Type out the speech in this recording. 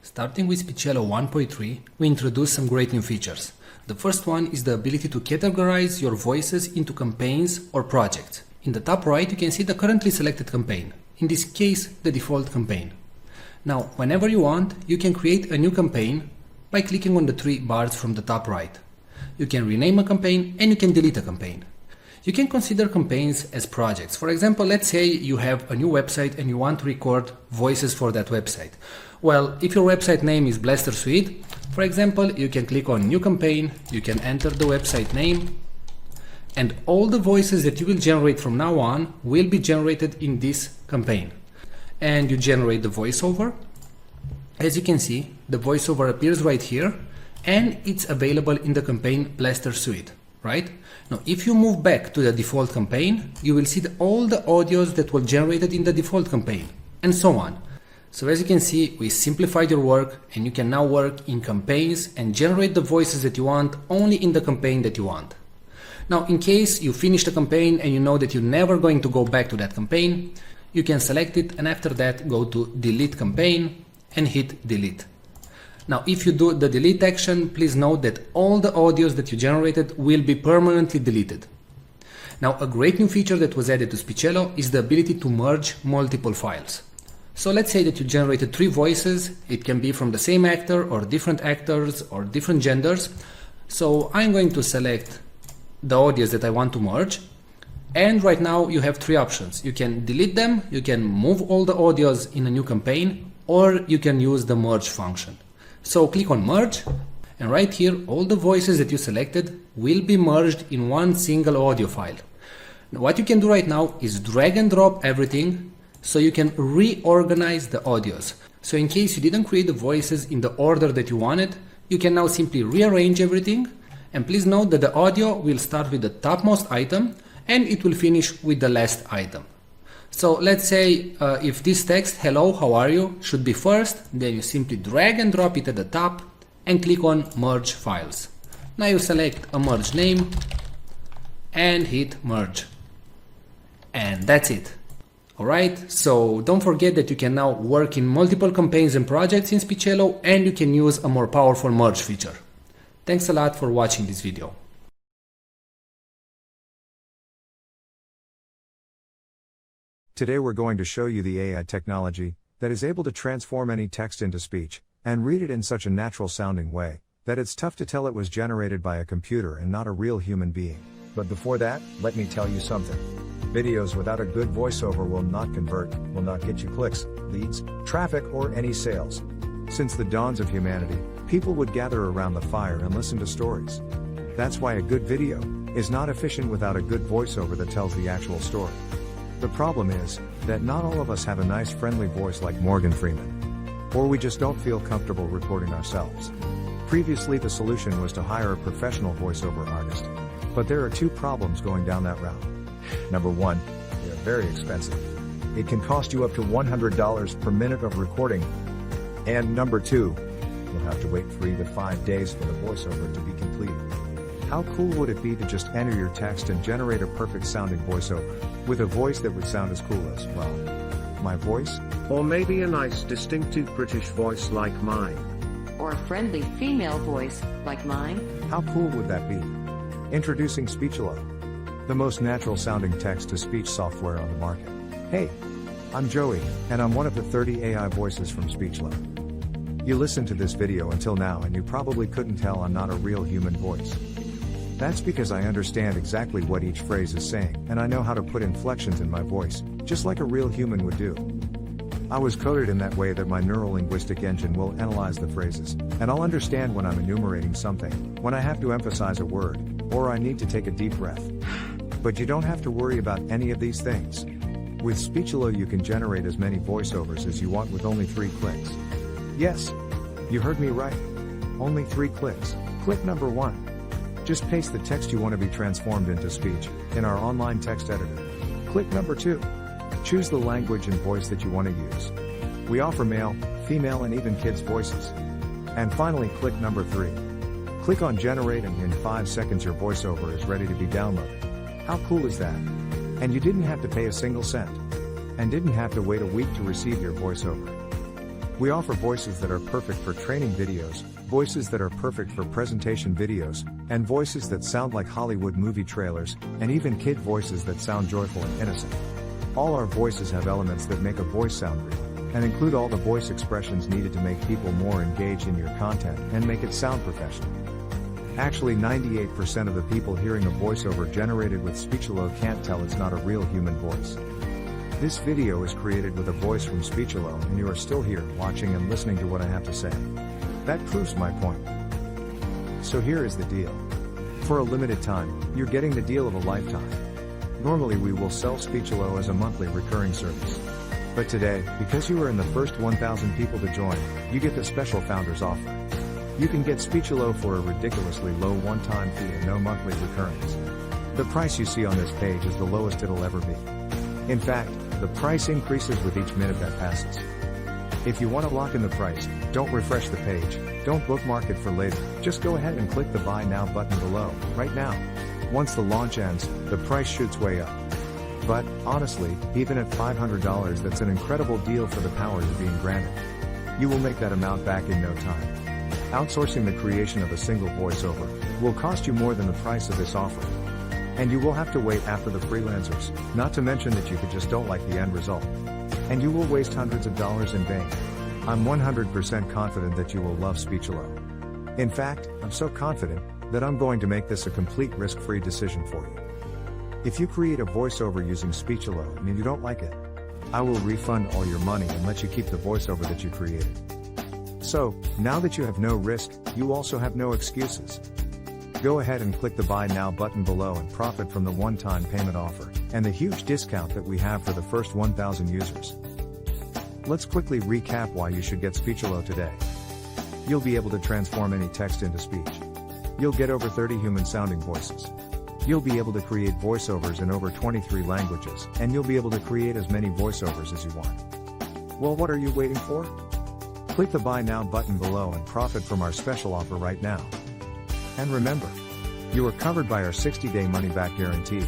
Starting with Speechelo 1.3, we introduced some great new features. The first one is the ability to categorize your voices into campaigns or projects. In the top right, you can see the currently selected campaign. In this case, the default campaign. Now, whenever you want, you can create a new campaign by clicking on the three bars from the top right. You can rename a campaign and you can delete a campaign. You can consider campaigns as projects. For example, let's say you have a new website and you want to record voices for that website. Well, if your website name is Blaster Suite, for example, you can click on New Campaign, you can enter the website name, and all the voices that you will generate from now on will be generated in this campaign. And you generate the voiceover. As you can see, the voiceover appears right here, and it's available in the campaign Blaster Suite, right? Now, if you move back to the default campaign, you will see all the audios that were generated in the default campaign, and so on. So as you can see, we simplified your work, and you can now work in campaigns and generate the voices that you want only in the campaign that you want. Now, in case you finish the campaign and you know that you're never going to go back to that campaign, you can select it and after that go to Delete Campaign and hit Delete. Now, if you do the delete action, please note that all the audios that you generated will be permanently deleted. Now, a great new feature that was added to Speechelo is the ability to merge multiple files. So let's say that you generated 3 voices. It can be from the same actor or different actors or different genders. So I'm going to select the audios that I want to merge. And right now you have 3 options. You can delete them, you can move all the audios in a new campaign, or you can use the merge function. So click on merge, and right here all the voices that you selected will be merged in one single audio file. Now, what you can do right now is drag and drop everything so you can reorganize the audios. So in case you didn't create the voices in the order that you wanted, you can now simply rearrange everything. And please note that the audio will start with the topmost item and it will finish with the last item. So let's say if this text, hello, how are you, should be first, then you simply drag and drop it at the top and click on merge files. Now you select a merge name and hit merge. And that's it. Alright, so don't forget that you can now work in multiple campaigns and projects in Speechelo, and you can use a more powerful merge feature. Thanks a lot for watching this video. Today we're going to show you the AI technology that is able to transform any text into speech and read it in such a natural sounding way that it's tough to tell it was generated by a computer and not a real human being. But before that, let me tell you something. Videos without a good voiceover will not convert, will not get you clicks, leads, traffic, or any sales. Since the dawns of humanity, people would gather around the fire and listen to stories. That's why a good video is not efficient without a good voiceover that tells the actual story. The problem is that not all of us have a nice friendly voice like Morgan Freeman. Or we just don't feel comfortable recording ourselves. Previously the solution was to hire a professional voiceover artist. But there are 2 problems going down that route. Number 1, they are very expensive. It can cost you up to $100 per minute of recording. And number 2, you'll have to wait 3 to 5 days for the voiceover to be completed. How cool would it be to just enter your text and generate a perfect sounding voiceover, with a voice that would sound as cool as, well, my voice? Or maybe a nice distinctive British voice like mine. Or a friendly female voice like mine? How cool would that be? Introducing Speechelo, the most natural sounding text-to-speech software on the market. Hey, I'm Joey, and I'm one of the 30 AI voices from Speechelo. You listened to this video until now and you probably couldn't tell I'm not a real human voice. That's because I understand exactly what each phrase is saying, and I know how to put inflections in my voice, just like a real human would do. I was coded in that way that my neuro-linguistic engine will analyze the phrases, and I'll understand when I'm enumerating something, when I have to emphasize a word, or I need to take a deep breath. But you don't have to worry about any of these things. With Speechelo you can generate as many voiceovers as you want with only 3 clicks. Yes, you heard me right. Only 3 clicks. Click number 1. Just paste the text you want to be transformed into speech in our online text editor. Click number 2. Choose the language and voice that you want to use. We offer male, female, and even kids' voices. And finally, click number 3. Click on generate and in 5 seconds your voiceover is ready to be downloaded. How cool is that? And you didn't have to pay a single cent. And didn't have to wait a week to receive your voiceover. We offer voices that are perfect for training videos, voices that are perfect for presentation videos, and voices that sound like Hollywood movie trailers, and even kid voices that sound joyful and innocent. All our voices have elements that make a voice sound real, and include all the voice expressions needed to make people more engaged in your content and make it sound professional. Actually, 98% of the people hearing a voiceover generated with Speechelo can't tell it's not a real human voice. This video is created with a voice from Speechelo, and you are still here, watching and listening to what I have to say. That proves my point. So here is the deal. For a limited time, you're getting the deal of a lifetime. Normally we will sell Speechelo as a monthly recurring service. But today, because you are in the first 1,000 people to join, you get the special founders offer. You can get Speechelo for a ridiculously low one-time fee and no monthly recurrings. The price you see on this page is the lowest it'll ever be. In fact, the price increases with each minute that passes. If you want to lock in the price, don't refresh the page, don't bookmark it for later, just go ahead and click the Buy Now button below, right now. Once the launch ends, the price shoots way up. But, honestly, even at $500 that's an incredible deal for the power you're being granted. You will make that amount back in no time. Outsourcing the creation of a single voiceover will cost you more than the price of this offer. And you will have to wait after the freelancers, not to mention that you just don't like the end result. And you will waste hundreds of dollars in vain. I'm 100% confident that you will love Speechelo. In fact, I'm so confident that I'm going to make this a complete risk-free decision for you. If you create a voiceover using Speechelo and you don't like it, I will refund all your money and let you keep the voiceover that you created. So, now that you have no risk, you also have no excuses. Go ahead and click the Buy Now button below and profit from the one-time payment offer, and the huge discount that we have for the first 1,000 users. Let's quickly recap why you should get Speechelo today. You'll be able to transform any text into speech. You'll get over 30 human-sounding voices. You'll be able to create voiceovers in over 23 languages, and you'll be able to create as many voiceovers as you want. Well, what are you waiting for? Click the Buy Now button below and profit from our special offer right now. And remember, you are covered by our 60-day money-back guarantee.